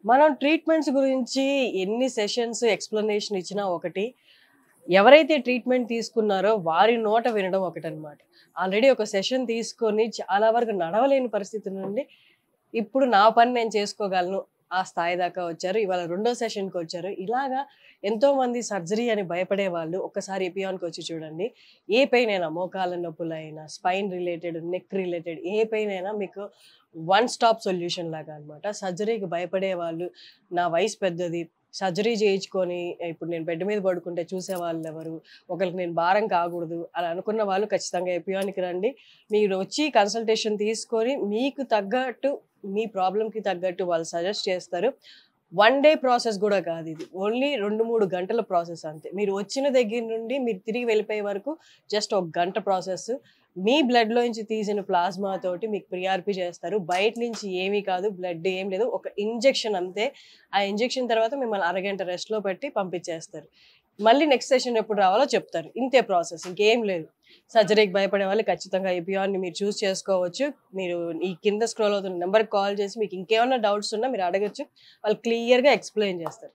మనం ట్రీట్మెంట్స్ గురించి ఎన్ని సెషన్స్ ఎక్స్‌ప్లనేషన్ ఇచ్చినా ఒకటి. ఎవరైతే ట్రీట్మెంట్ తీసుకున్నారో వారి నోట వినడం ఒకటనమాట. ఆల్రెడీ ఒక సెషన్ తీసుకొని చాలా వరకు నడవలేని పరిస్థితి నుండి, ఇప్పుడు నా పని నేను చేసుకోగలను ఆ స్థాయి దాకా వచ్చారు. ఇవాళ రెండో సెషన్‌కొచ్చారు. ఇలాగా ఎంతోమంది సర్జరీ అని భయపడేవాళ్ళు ఒక్కసారి ఎపియాన్‌కొచ్చి చూడండి. ఏ పెయిన్ అయినా మోకాళ్ళ నొప్పులైనా, స్పైన్ రిలేటెడ్, నెక్ రిలేటెడ్ ఏ పెయిన్ అయినా మీకు వన్ స్టాప్ సొల్యూషన్ లాగా అన్నమాట. సర్జరీకి భయపడేవాళ్ళు, నా వయసు పెద్దది, సర్జరీ చేయించుకొని ఇప్పుడు నేను బెడ్ మీద పడుకుంటే చూసేవాళ్ళెవరు, ఒకళ్ళకి నేను భారం కాకూడదు అలా అనుకున్న వాళ్ళు ఖచ్చితంగా ఎపియాన్‌కి రండి. మీరు వచ్చి కన్సల్టేషన్ తీసుకొని మీకు తగ్గట్టు మీ ప్రాబ్లమ్‌కి తగ్గట్టు వాళ్ళు సజెస్ట్ చేస్తారు. వన్ డే ప్రాసెస్ గూడా కాదిది. ఓన్లీ 2, 3 గంటల ప్రాసెస్ అంతే. మీరు వచ్చిన దగ్గర నుండి మీరు తిరిగి వెళ్ళిపోయే వరకు జస్ట్ ఒక గంట ప్రాసెస్. మీ బ్లడ్‌లోంచి తీసిన ప్లాస్మా తోటి మీకు ప్రీఆర్‌పీ చేస్తారు. బయట నుంచి ఏమీ కాదు. బ్లడ్ ఏం లేదు. ఒక ఇంజెక్షన్ అంతే. ఆ ఇంజెక్షన్ తర్వాత మిమ్మల్ని అరగంట రెస్ట్‌లో పెట్టి పంపించేస్తారు. మళ్ళీ నెక్స్ట్ సెషన్ ఎప్పుడు రావాలో చెప్తారు. ఇంతే ప్రాసెస్. ఇంకేం లేదు. సర్జరీకి భయపడే వాళ్ళు ఖచ్చితంగా ఎపియాన్‌ని మీరు చూజ్ చేసుకోవచ్చు. మీరు ఈ కింద స్క్రోల్ అవుతున్న నంబర్‌కి కాల్ చేసి మీకు ఇంకేమన్నా డౌట్స్ ఉన్నా మీరు అడగొచ్చు. వాళ్ళు క్లియర్‌గా ఎక్స్‌ప్లెయిన్ చేస్తారు.